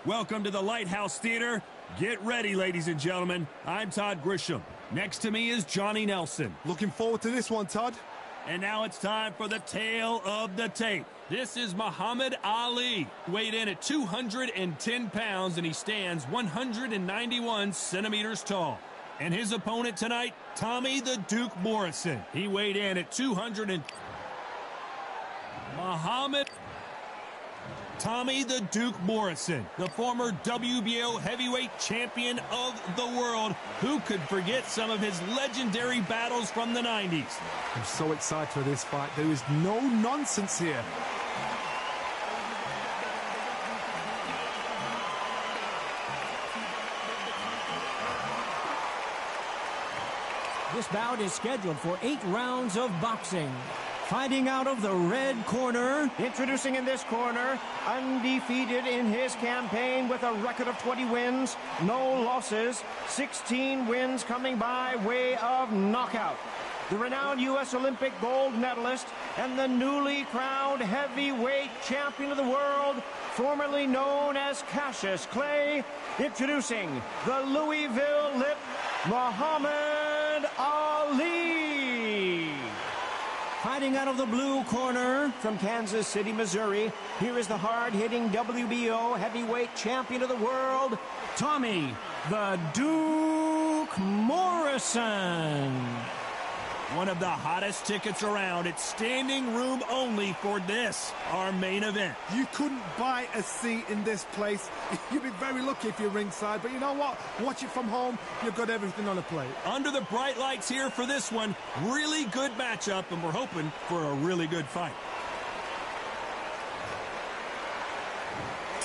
Welcome to the Lighthouse Theater. Get ready, ladies and gentlemen. I'm Todd Grisham. Next to me is Johnny Nelson. Looking forward to this one, Todd. And now it's time for the tale of the tape. This is Muhammad Ali, weighed in at 210 pounds, and he stands 191 centimeters tall. And his opponent tonight, Tommy the Duke Morrison. He weighed in at 200 Tommy the Duke Morrison, the former WBO heavyweight champion of the world. Who could forget some of his legendary battles from the 90s? I'm so excited for this fight. There is no nonsense here. This bout is scheduled for 8 rounds of boxing. Fighting out of the red corner. Introducing in this corner, undefeated in his campaign with a record of 20 wins, no losses, 16 wins coming by way of knockout. The renowned U.S. Olympic gold medalist and the newly crowned heavyweight champion of the world, formerly known as Cassius Clay, introducing the Louisville Lip, Muhammad Ali. Fighting out of the blue corner from Kansas City, Missouri, here is the hard-hitting WBO heavyweight champion of the world, Tommy the Duke Morrison. One of the hottest tickets around. It's standing room only for this, our main event. You couldn't buy a seat in this place. You'd be very lucky if you're ringside, but you know what? Watch it from home. You've got everything on a plate. Under the bright lights here for this one. Really good matchup, and we're hoping for a really good fight.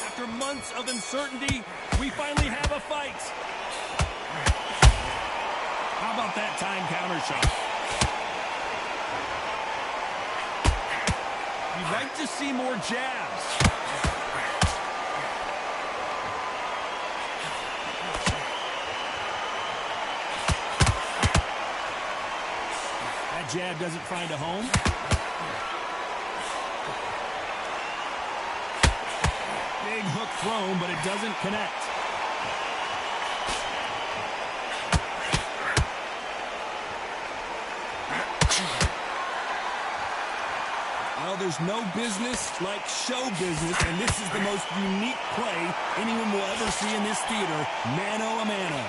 After months of uncertainty, we finally have a fight. How about that time counter shot? You'd like to see more jabs. That jab doesn't find a home. Big hook thrown, but it doesn't connect. Well, there's no business like show business, and this is the most unique play anyone will ever see in this theater, mano a mano.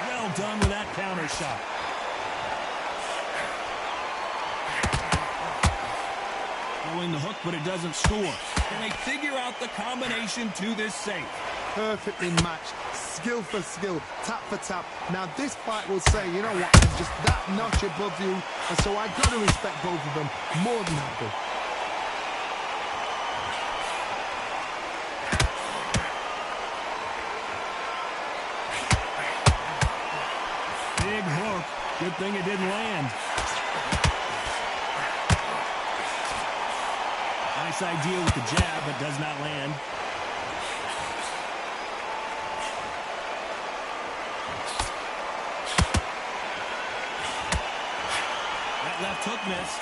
Well done with that counter shot. Throwing the hook, but it doesn't score. Can they figure out the combination to this safe? Perfectly matched, skill for skill, tap for tap. Now this fight will say, you know what, I'm just that notch above you, and so I got to respect both of them more than happy. Big hook. Good thing it didn't land. Nice idea with the jab, but does not land. Left hook missed.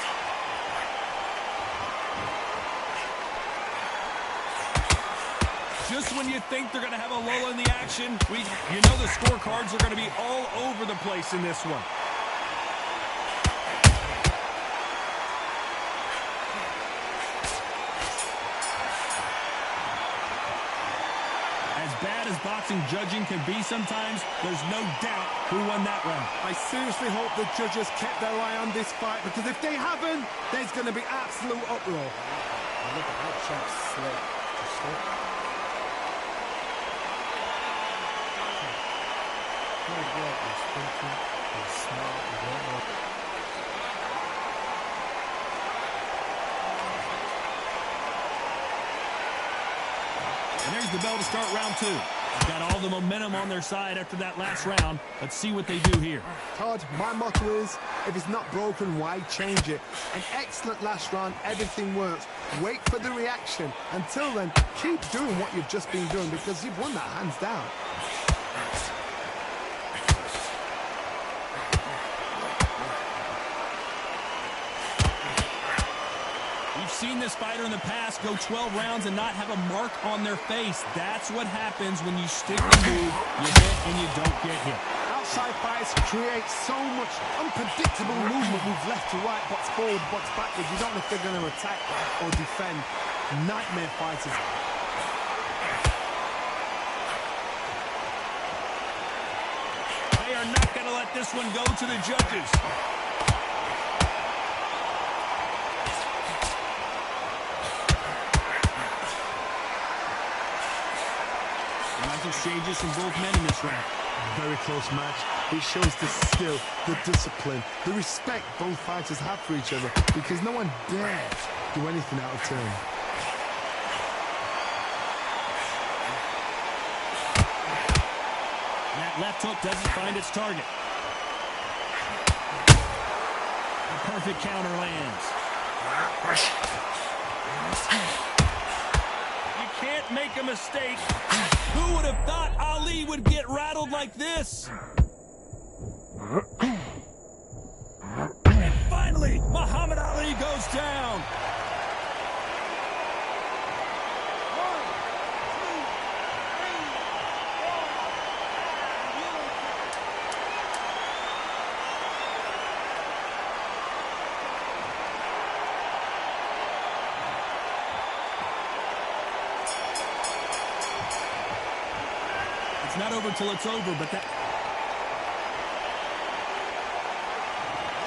Just when you think they're going to have a lull in the action, you know the scorecards are going to be all over the place in this one. As bad as boxing judging can be sometimes, there's no doubt who won that round. I seriously hope the judges kept their eye on this fight, because if they haven't, there's going to be absolute uproar. Look at that chop slip. And there's the bell to start round 2. They've got all the momentum on their side after that last round. Let's see what they do here. Todd, my motto is, if it's not broken, why change it? An excellent last round, everything works. Wait for the reaction. Until then, keep doing what you've just been doing, because you've won that hands down. We've seen this fighter in the past go 12 rounds and not have a mark on their face. That's what happens when you stick and move, you hit and you don't get hit. Outside fights create so much unpredictable movement. Moves left to right, box forward, box backwards. You don't know if they're going to attack or defend. Nightmare fighters. They are not going to let this one go to the judges. Nice exchanges from both men in this round. Very close match. It shows the skill, the discipline, the respect both fighters have for each other, because no one dares do anything out of turn. That left hook doesn't find its target. A perfect counter lands. You can't make a mistake. Who would have thought Ali would get rattled like this? And finally, Muhammad Ali goes down. It's not over till it's over, but that...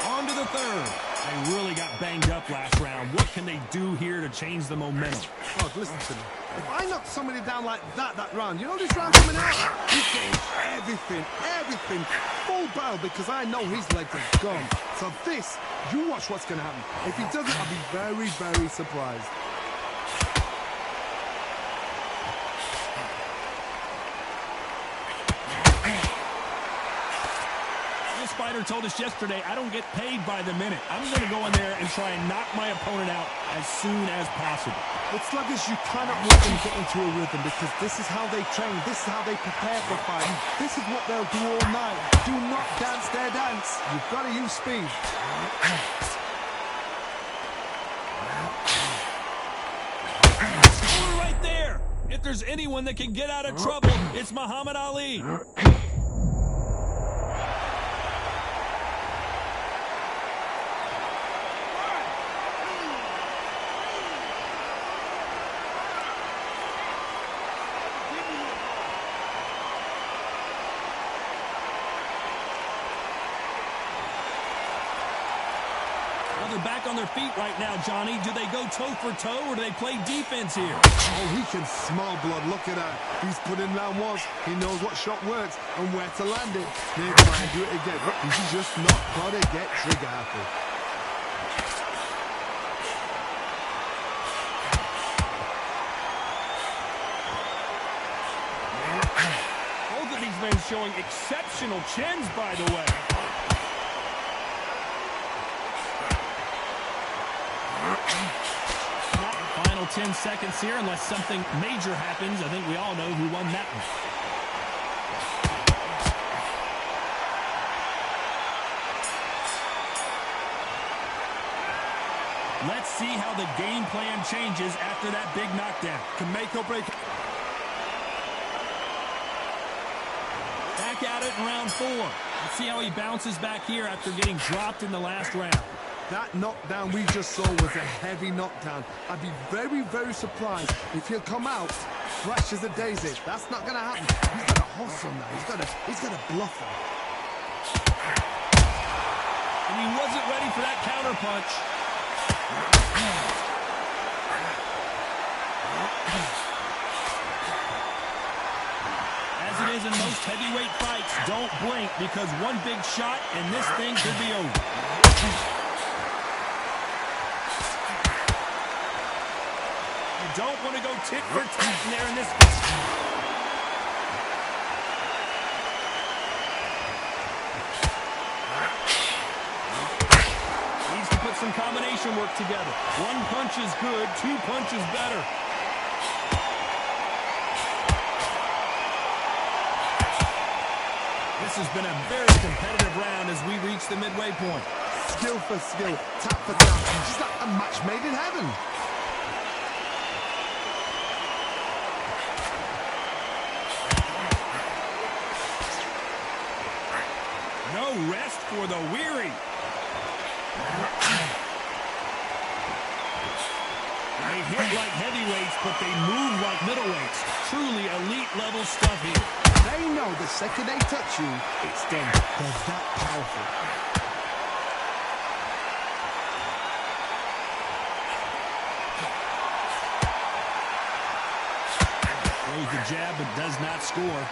On to the third. They really got banged up last round. What can they do here to change the momentum? Oh, listen to me. If I knock somebody down like that round, you know this round coming out? He's getting everything, full barrel, because I know his legs are gone. So this, you watch what's going to happen. If he doesn't, I'll be very, very surprised. This fighter told us yesterday, I don't get paid by the minute. I'm going to go in there and try and knock my opponent out as soon as possible. With sluggers, you cannot let them get into a rhythm, because this is how they train. This is how they prepare for fight. This is what they'll do all night. Do not dance their dance. You've got to use speed. Right there. If there's anyone that can get out of trouble, it's Muhammad Ali. They're back on their feet right now, Johnny. Do they go toe for toe, or do they play defense here? Oh, he can smell blood. Look at that. He's put in round one. He knows what shot works and where to land it. They're trying to do it again. He's just not got to get trigger happy. Both of these men showing exceptional chins, by the way. Final 10 seconds here, unless something major happens. I think we all know who won that one. Let's see how the game plan changes after that big knockdown. Can make or break. Back at it in round 4. Let's see how he bounces back here after getting dropped in the last round. That knockdown we just saw was a heavy knockdown. I'd be very, very surprised if he'll come out fresh as a daisy. That's not going to happen. He's got to hustle now. He's got to bluff him. And he wasn't ready for that counter punch. As it is in most heavyweight fights, don't blink, because one big shot and this thing could be over. Don't want to go tit for tat in there in this. Needs to put some combination work together. One punch is good, 2 punches better. This has been a very competitive round as we reach the midway point. Skill for skill, tap for tap, just like a match made in heaven. No rest for the weary. They hit like heavyweights, but they move like middleweights. Truly elite level stuff here. They know the second they touch you, it's done. They're that powerful. Throws the jab, but does not score.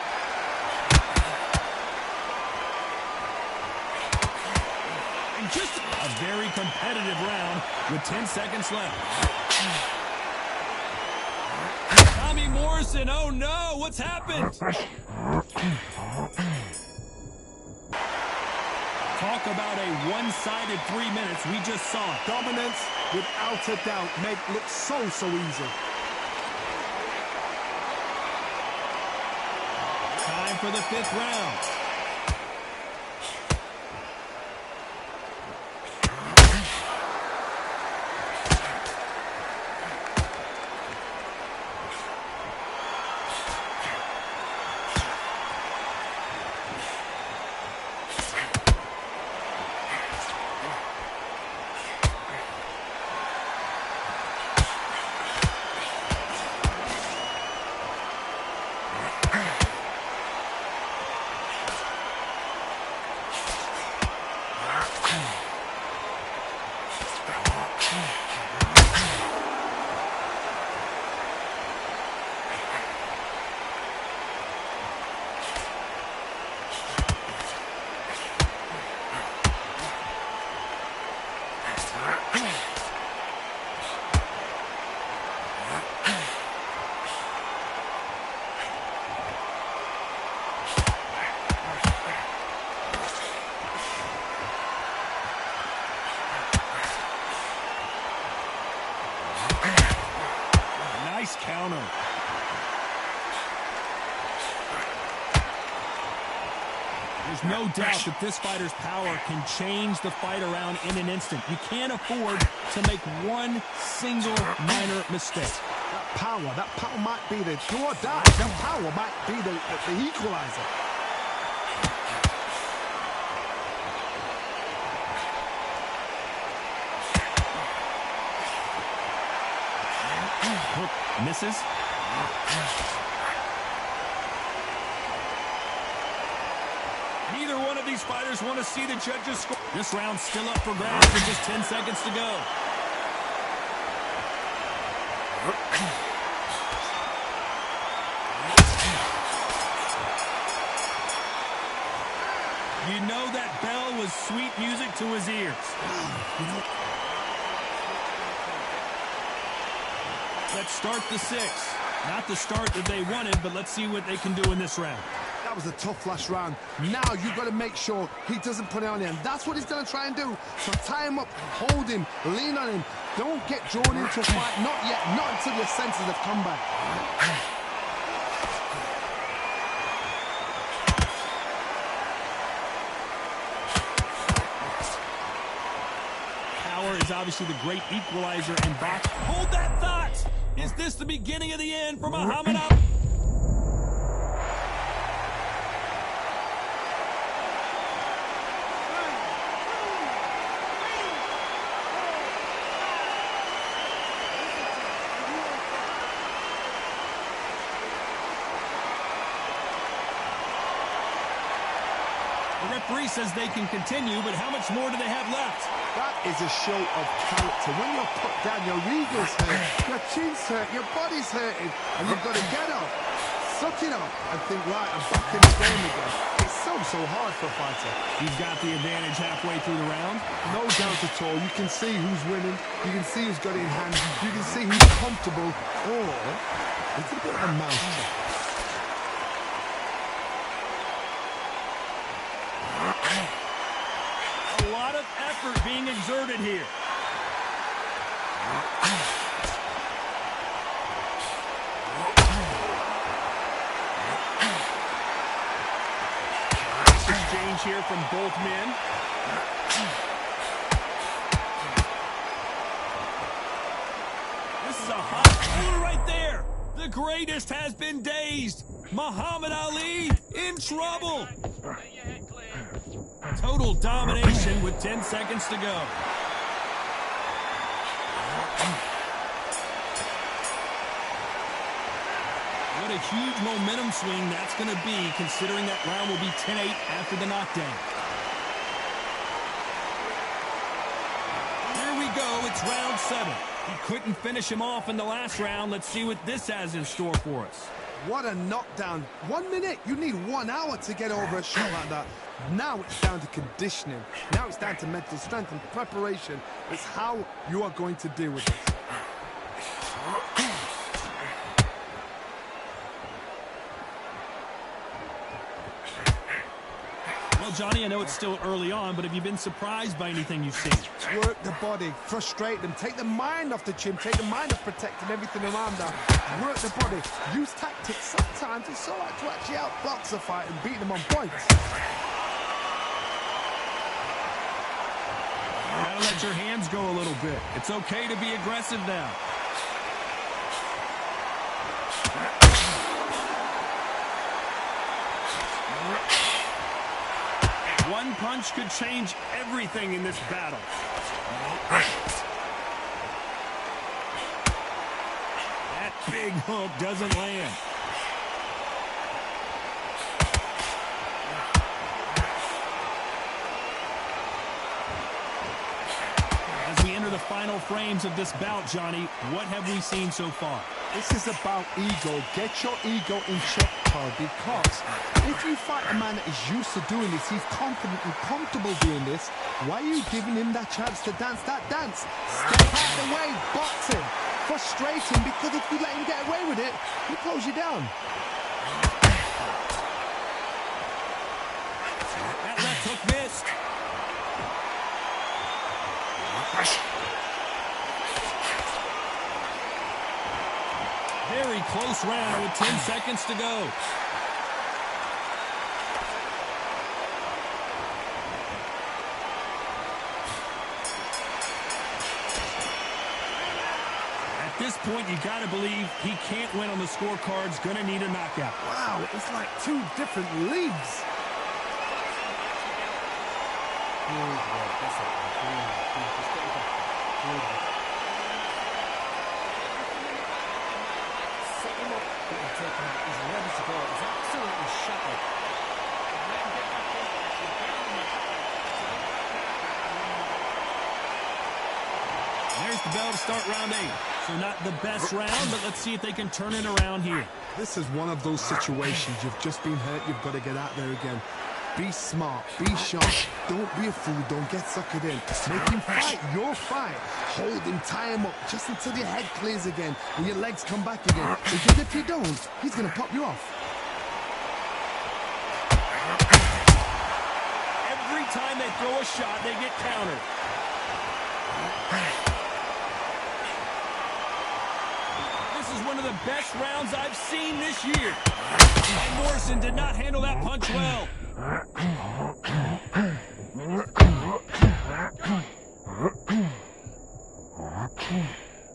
And just a very competitive round with 10 seconds left. Tommy Morrison, oh no, what's happened? Talk about a one-sided 3 minutes. We just saw it. Dominance, without a doubt, made look so easy. Time for the 5th round. Nice counter. There's no doubt that this fighter's power can change the fight around in an instant. You can't afford to make one single minor mistake. That power might be the do or die. That power might be the equalizer. Misses. Neither one of these fighters want to see the judges score. This round's still up for grabs with just 10 seconds to go. You know that bell was sweet music to his ears. Let's start the 6th. Not the start that they wanted, but let's see what they can do in this round. That was a tough last round. Now you've got to make sure he doesn't put it on him. That's what he's going to try and do. So tie him up, hold him, lean on him. Don't get drawn into a fight. Not yet. Not until your senses have come back. Power is obviously the great equalizer in boxing. Hold that thought! Is this the beginning of the end for Muhammad Ali? The referee says they can continue, but how much more do they have left? That is a show of character. When you're put down, your ego's hurt, your chin's hurt, your body's hurting, and you've got to get up, suck it up, and think, right, I'm back in the game again. It's so hard for a fighter. He's got the advantage halfway through the round. No doubt at all. You can see who's winning. You can see who's got it in hand. You can see who's comfortable. Or it's a bit of a mousetrap. A lot of effort being exerted here. Exchange here from both men. This is a hot one right there. The greatest has been dazed. Muhammad Ali in trouble. Total domination with 10 seconds to go. What a huge momentum swing that's going to be, considering that round will be 10-8 after the knockdown. Here we go. It's round 7. He couldn't finish him off in the last round. Let's see what this has in store for us. What a knockdown. 1 minute. You need 1 hour to get over a shot like that. Now it's down to conditioning. Now it's down to mental strength and preparation. It's how you are going to deal with this. Well, Johnny, I know it's still early on, but have you been surprised by anything you've seen? Work the body, frustrate them, take the mind off the chin, take the mind off protecting everything around them. Work the body, use tactics. Sometimes it's all right to actually outbox a fight and beat them on points. Gotta let your hands go a little bit. It's okay to be aggressive now. One punch could change everything in this battle. That big hook doesn't land. As we enter the final frames of this bout, Johnny, what have we seen so far? This is about ego. Get your ego in check, Carl, because if you fight a man that is used to doing this, he's confident and comfortable doing this, why are you giving him that chance to dance that dance? Step out of the way, box him, frustrate him, because if you let him get away with it, he'll close you down. That left hook missed. Very close round with 10 seconds to go. At this point, you got to believe he can't win on the scorecards. Going to need a knockout. Wow, it's like 2 different leagues. He's ready to go. He's absolutely shattered. There's the bell to start round 8. So not the best round, but let's see if they can turn it around here. This is one of those situations. You've just been hurt. You've got to get out there again. Be smart. Be sharp. Don't be a fool. Don't get suckered in. Make him fight your fight. Hold him, tie him up, just until your head clears again and your legs come back again. Because if you don't, he's going to pop you off. Every time they throw a shot, they get countered. This is one of the best rounds I've seen this year. And Morrison did not handle that punch well.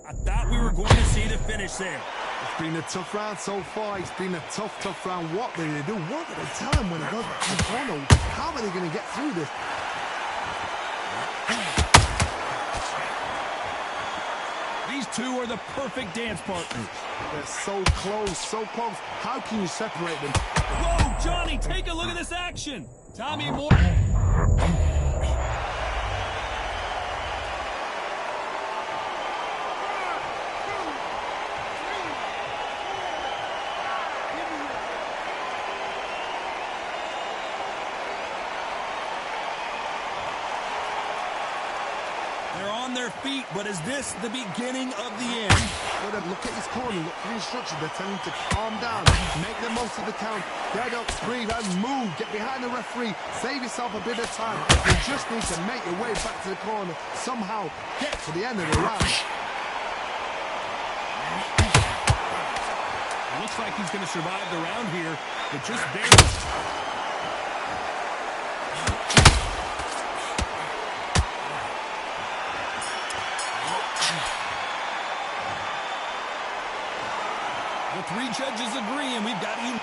I thought we were going to see the finish there. It's been a tough round so far. It's been a tough round. What will they do? What will they tell him when he goes back to the corner? How are they going to get through this? These two are the perfect dance partners. They're so close, so close. How can you separate them? Whoa, Johnny, take a look at this action. Tommy Moore. Their feet, but is this the beginning of the end? Well, look at his corner, look for the instructions. They're telling him to calm down, make the most of the count, get up, breathe, and move. Get behind the referee, save yourself a bit of time. You just need to make your way back to the corner, somehow get to the end of the round. It looks like he's going to survive the round here, but just barely. The 3 judges agree, and we've got you.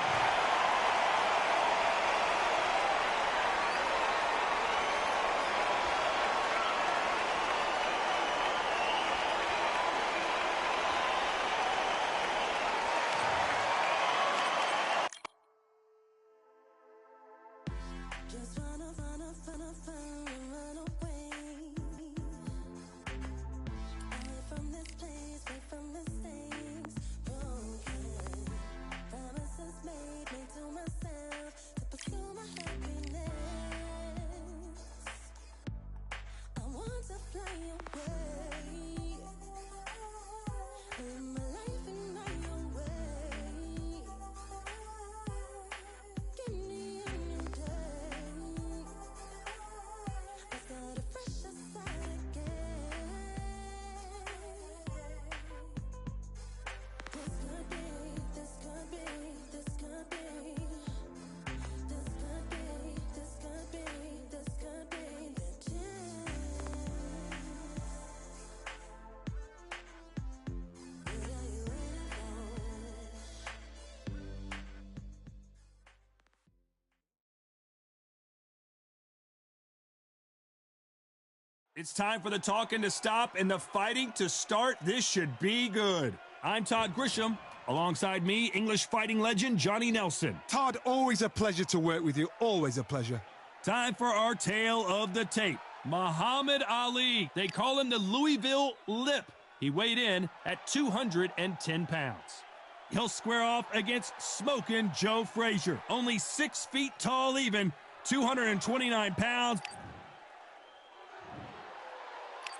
It's time for the talking to stop and the fighting to start. This should be good. I'm Todd Grisham. Alongside me, English fighting legend Johnny Nelson. Todd, always a pleasure to work with you. Always a pleasure. Time for our tale of the tape. Muhammad Ali. They call him the Louisville Lip. He weighed in at 210 pounds. He'll square off against smoking Joe Frazier. Only 6 feet tall even, 229 pounds.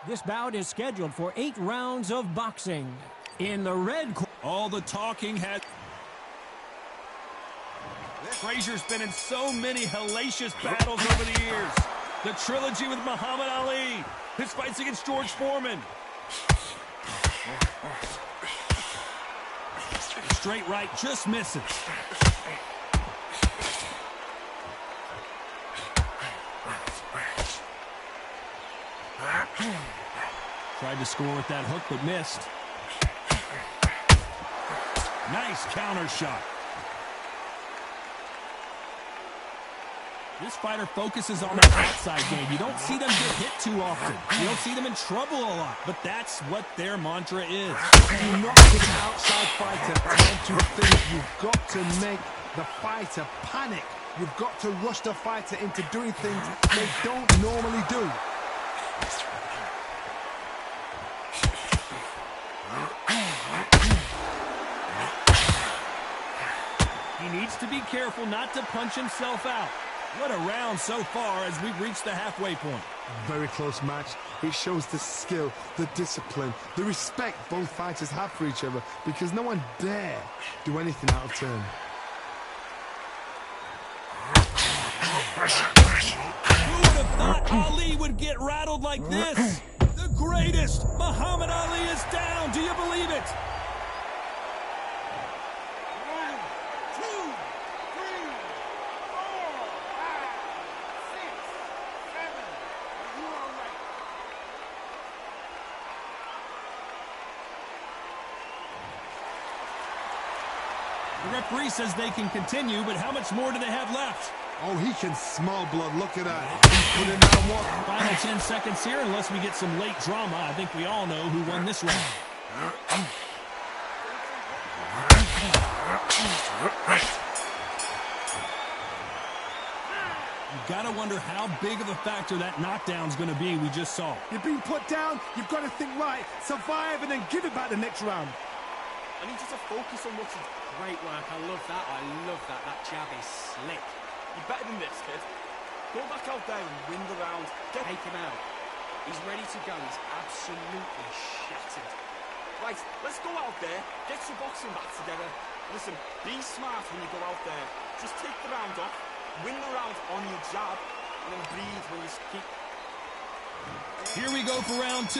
This bout is scheduled for 8 rounds of boxing. In the red corner, all the talking has... Frazier's been in so many hellacious battles over the years. The trilogy with Muhammad Ali. His fights against George Foreman. Straight right just misses. Tried to score with that hook, but missed. Nice counter shot. This fighter focuses on their outside game. You don't see them get hit too often. You don't see them in trouble a lot, but that's what their mantra is. Do not give an outside fighter time to think. You've got to make the fighter panic. You've got to rush the fighter into doing things they don't normally do. He needs to be careful not to punch himself out. What a round so far as we've reached the halfway point. Very close match. It shows the skill, the discipline, the respect both fighters have for each other, because no one dare do anything out of turn. Who would have thought Ali would get rattled like this? The greatest! Muhammad Ali is down! Do you believe it? 1, 2, 3, 4, 5, 6, 7. Are you all right? The referee says they can continue, but how much more do they have left? Oh, he can smell blood. Look at that. He's putting down what? Final 10 seconds here, unless we get some late drama. I think we all know who won this round. You gotta wonder how big of a factor that knockdown's gonna be we just saw. You're being put down. You've got to think right, survive, and then give it back the next round. I need you to focus on what's great work. I love that. I love that. That jab is slick. You're better than this, kid. Go back out there and win the round. Take him out. He's ready to go. He's absolutely shattered. Right, let's go out there, get your boxing back together. Listen, be smart when you go out there. Just take the round off, win the round on your jab, and then breathe when you keep... Here we go for round 2.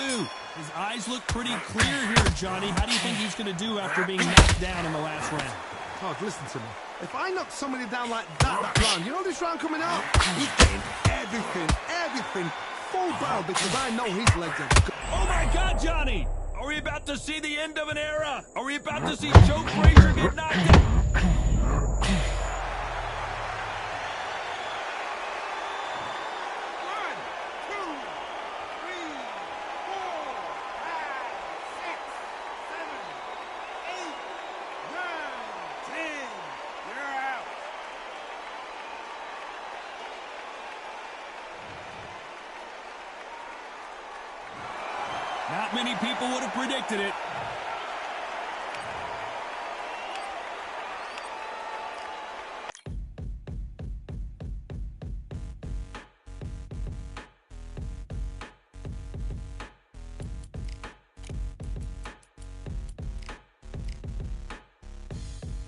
His eyes look pretty clear here, Johnny. How do you think he's going to do after being knocked down in the last round? Todd, listen to me. If I knock somebody down like that round, you know this round coming out? He's getting everything full battle, because I know his legs are good. Oh my God, Johnny! Are we about to see the end of an era? Are we about to see Joe Frazier get knocked out? Not many people would have predicted it.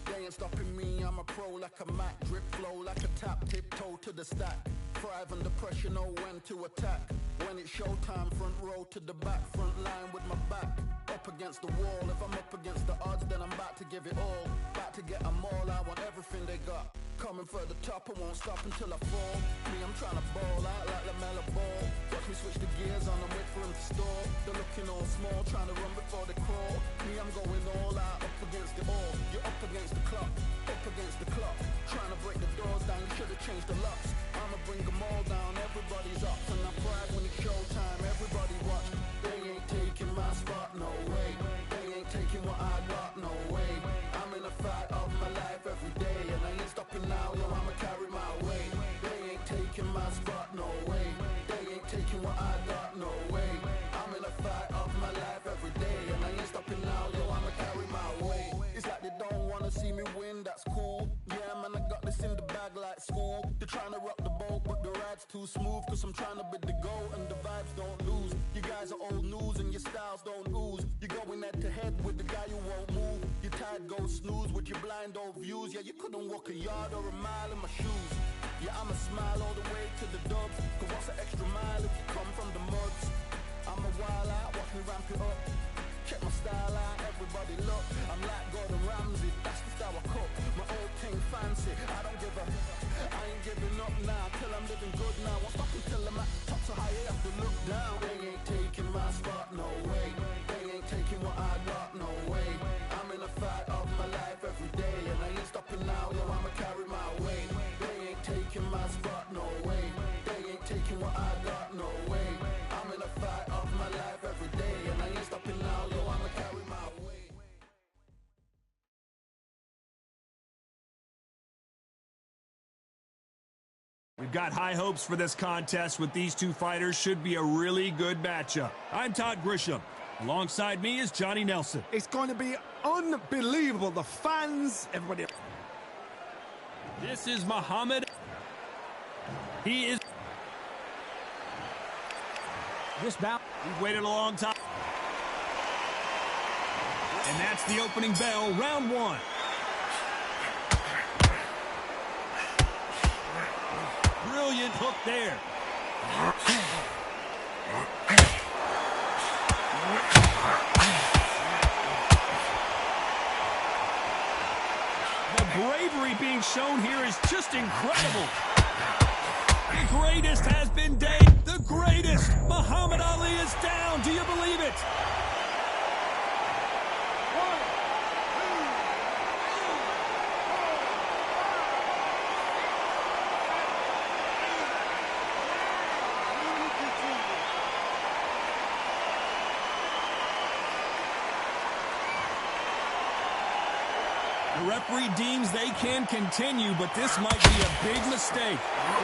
They ain't stopping me, I'm a pro like a Mac. Drip flow like a tap, tiptoe to the stack. Thrive under pressure, know when to attack. When it's showtime, front row to the back. Front line with my back up against the wall. If I'm up against the odds, then I'm about to give it all. About to get them all, I want everything they got. Coming for the top, I won't stop until I fall. Me, I'm trying to ball out like LaMelo Ball. Watch me switch the gears on and wait for him to stall. They're looking all small, trying to run before they crawl. Me, I'm going all out, up against the all. You're up against the clock, up against the clock. Trying to break the doors down, you should've changed the locks. I'ma bring them all down, everybody's up. And I pride when it's showtime, everybody watch. They ain't taking my spot, no way. They ain't taking what I got, no way. I'm in a fight of my life every day, and I ain't stopping now, yo, I'ma carry my weight. They ain't taking my spot, no way. They ain't taking what I got, no way. I'm in a fight of my life every day, and I ain't stopping now, yo, I'ma carry my weight. It's like they don't wanna see me win, that's cool. Yeah, man, I got this in the bag like school. They're trying to rock the boat, but the ride's too smooth. Cause I'm trying to bid the goal, and the vibes don't lose. You guys are old news, and your styles don't ooze. You're going head to head with the guy who won't move. Your tide goes snooze with your blind old views. Yeah, you couldn't walk a yard or a mile in my shoes. Yeah, I'ma smile all the way to the dubs. Cause what's an extra mile if you come from the muds? I'm a wild out, watch me ramp it up. Check my style out, everybody look. I'm like Gordon Ramsay, that's the style I cook. My old thing fancy, I don't give a. I ain't giving up now, till I'm living good now. Won't stop until I'm at the top, so high you have to look down. They ain't taking my spot, no way. They ain't taking what I got, no way. I'm in a fight of my life every day, and I ain't stopping now, yo, I'ma carry my weight. They ain't taking my spot, no way. They ain't taking what I got, no way. I'm in a fight of my life every day, and I ain't stopping now, yo, I'ma carry my weight. We've got high hopes for this contest with these two fighters. Should be a really good matchup. I'm Todd Grisham. Alongside me is Johnny Nelson. It's going to be unbelievable. The fans, everybody. This is Muhammad. He is... This bout. We've waited a long time. And that's the opening bell, round one. Brilliant hook there. The bravery being shown here is just incredible. The greatest has been dayed. The greatest. Muhammad Ali is down. Do you believe it? The referee deems they can continue, but this might be a big mistake.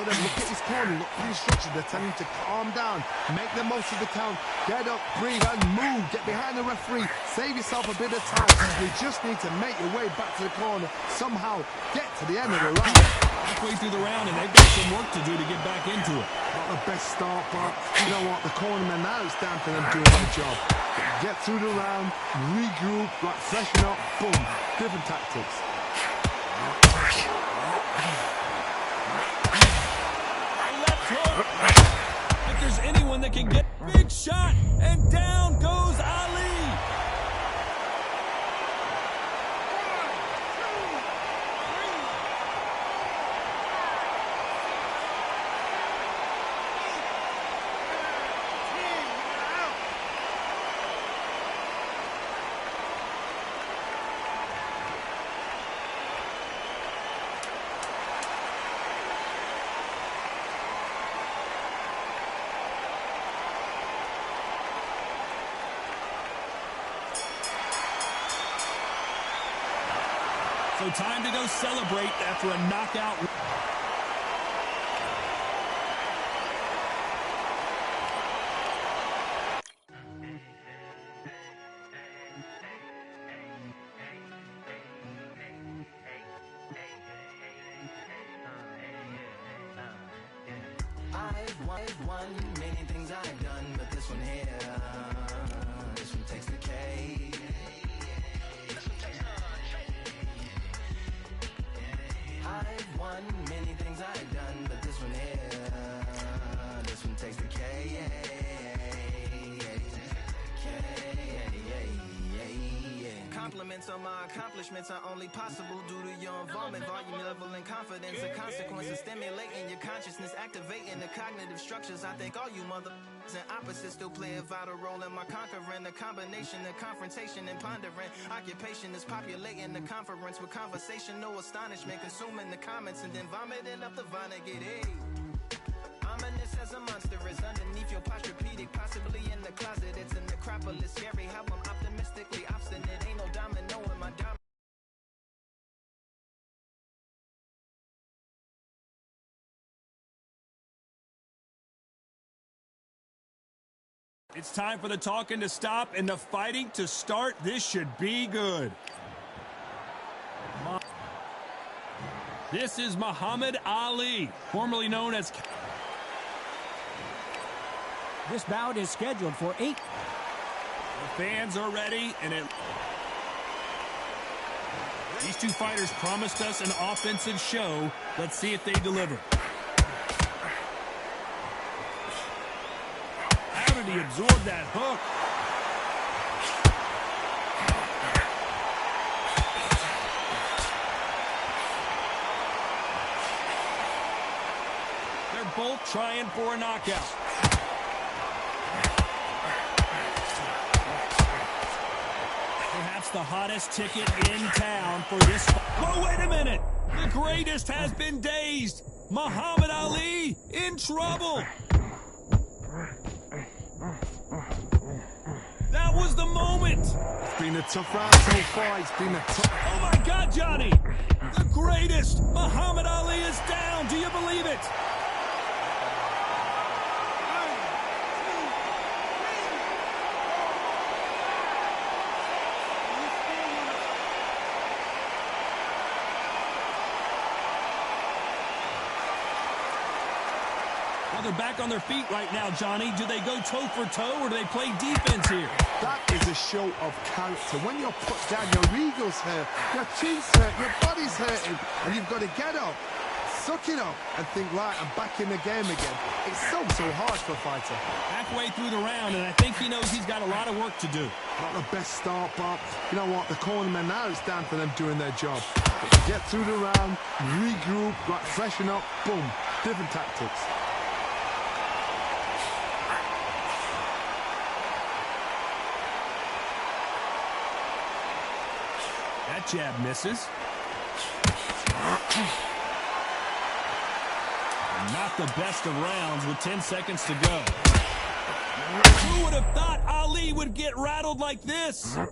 Look at his corner, look at the instructions. They're telling him to calm down, make the most of the count, get up, breathe, and move. Get behind the referee, save yourself a bit of time. You just need to make your way back to the corner, somehow get to the end of the round. Halfway through the round, and they've got some work to do to get back into it. Not the best start, but you know what? The cornerman, now it's down to them doing their job. Get through the round, regroup, like freshen up, boom. Different tactics. Left hook. If there's anyone that can get big shot, and down goes Ali. So time to go celebrate after a knockout. I've won many things I've done, but this one here, this one takes the cake. I've won many things I've done, but this one here, this one takes the cake. Compliments on my accomplishments are only possible due to your involvement, volume, level, and confidence. The consequences stimulating your consciousness, activating the cognitive structures. I think all you mother and opposites still play a vital role in my conquering. The combination of confrontation and pondering. Occupation is populating the conference with conversation, no astonishment, consuming the comments and then vomiting up the Vonnegut. Hey. Ominous as a monster is underneath your posturepedic, possibly in the closet. It's a necropolis, scary how I'm optimistically obstinate. Ain't no domino in my dom. It's time for the talking to stop and the fighting to start. This should be good. This is Muhammad Ali, formerly known as... This bout is scheduled for 8. The fans are ready, and these two fighters promised us an offensive show. Let's see if they deliver. How did he absorb that hook? They're both trying for a knockout. Perhaps the hottest ticket in town for this fight. Oh, wait a minute! The greatest has been dazed. Muhammad Ali in trouble. That was the moment. It's been a tough round so far. It's been a tough... Oh, my God, Johnny. The greatest. Muhammad Ali is down. Do you believe it? Well, they're back on their feet right now, Johnny. Do they go toe for toe or do they play defense here? That is a show of character. When you're put down, your ego's hurt, your chin's hurt, your body's hurting, and you've got to get up, suck it up, and think, right, I'm back in the game again. It's so hard for a fighter. Halfway through the round, and I think he knows he's got a lot of work to do. Not the best start, but you know what? The cornermen now, it's down for them doing their job. Get through the round, regroup, right, freshen up, boom, different tactics. That jab misses. Not the best of rounds with 10 seconds to go. Who would have thought Ali would get rattled like this? So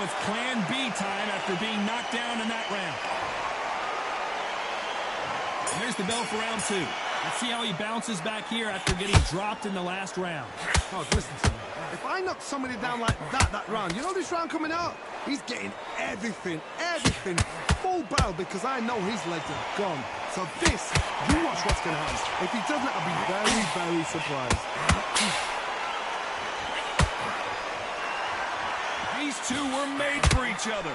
it's plan B time after being knocked down in that round. And there's the bell for round 2. Let's see how he bounces back here after getting dropped in the last round. Oh, listen to me. If I knock somebody down like that round, you know this round coming out? He's getting everything, full barrel, because I know his legs are gone. So this, you watch what's going to happen. If he doesn't, I'll be very, very surprised. These two were made for each other.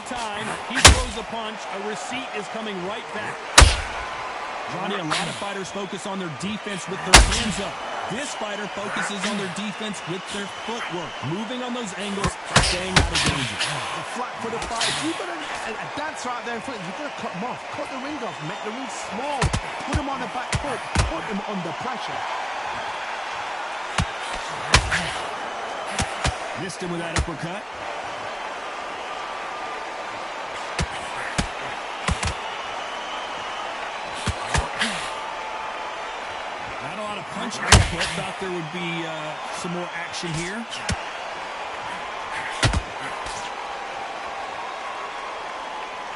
Time he throws a punch, a receipt is coming right back. Johnny, a lot of fighters focus on their defense with their hands up. This fighter focuses on their defense with their footwork, moving on those angles, staying out of danger. The flat for the fight. You've got a dancer out there in front. You've got to cut him off. Cut the ring off. Make the ring small. Put him on the back foot. Put him under pressure. Missed him with that uppercut. Punch output. Thought there would be some more action here.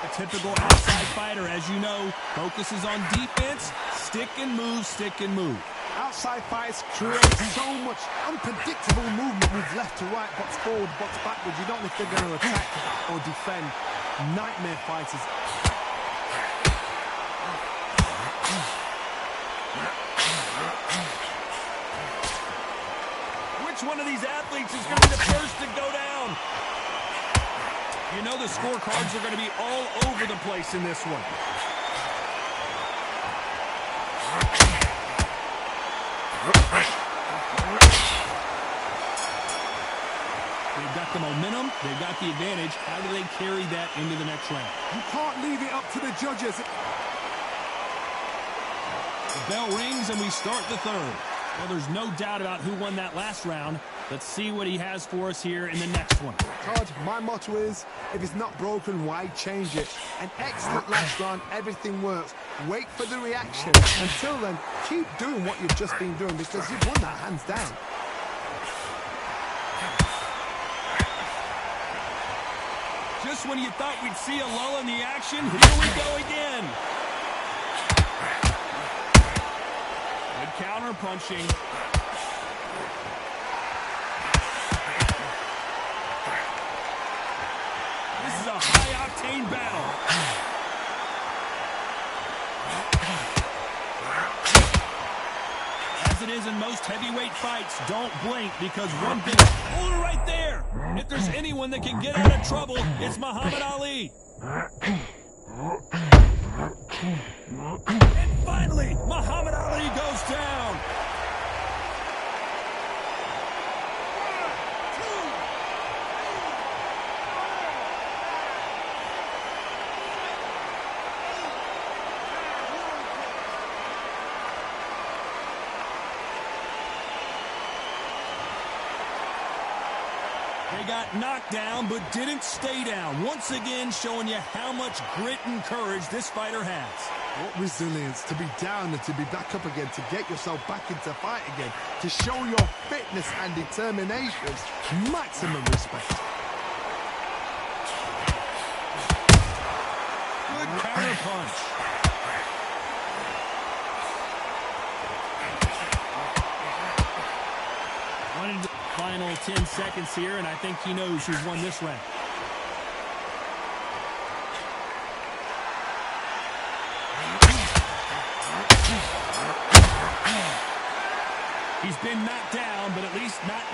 A typical outside fighter, as you know, focuses on defense, stick and move, stick and move. Outside fights create so much unpredictable movement with left to right, box forward, box backwards. You don't know if they're going to attack or defend. Nightmare fighters. Which one of these athletes is going to be the first to go down? You know the scorecards are going to be all over the place in this one. They've got the momentum, they've got the advantage. How do they carry that into the next round? You can't leave it up to the judges. The bell rings and we start the third. Well, there's no doubt about who won that last round. Let's see what he has for us here in the next one. Todd, my motto is, if it's not broken, why change it? An excellent last round, everything works. Wait for the reaction. Until then, keep doing what you've just been doing because you've won that hands down. Just when you thought we'd see a lull in the action, here we go again. Good counter punching. This is a high-octane battle. As it is in most heavyweight fights, don't blink because one thing, hold it right there. If there's anyone that can get out of trouble, it's Muhammad Ali. And finally, Muhammad Ali goes down. They got knocked down, but didn't stay down. Once again, showing you how much grit and courage this fighter has. What resilience to be down and to be back up again, to get yourself back into fight again, to show your fitness and determination. Maximum respect. Good counter punch. Running the final 10 seconds here, and I think he knows who's won this round. He's been knocked down, but at least not.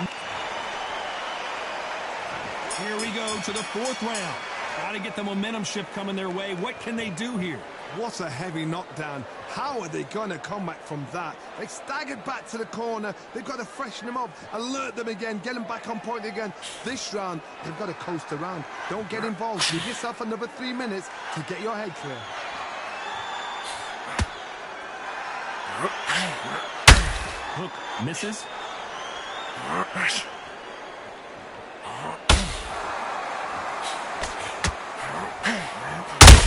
Here we go to the fourth round. Got to get the momentum shift coming their way. What can they do here? What a heavy knockdown. How are they going to come back from that? They staggered back to the corner. They've got to freshen them up, alert them again, get them back on point again. This round, they've got to coast around. Don't get involved. Give yourself another 3 minutes to get your head clear. Hook misses.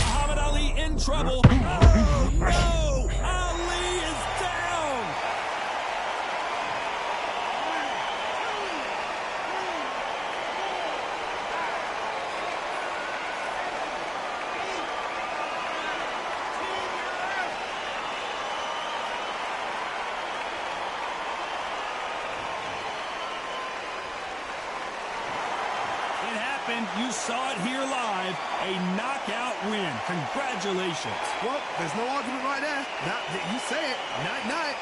Muhammad Ali in trouble. Oh, no! Ali is down! It happened. You saw it here live. A knockout win. Congratulations. Well, there's no argument right there. Now that you say it. Night-night.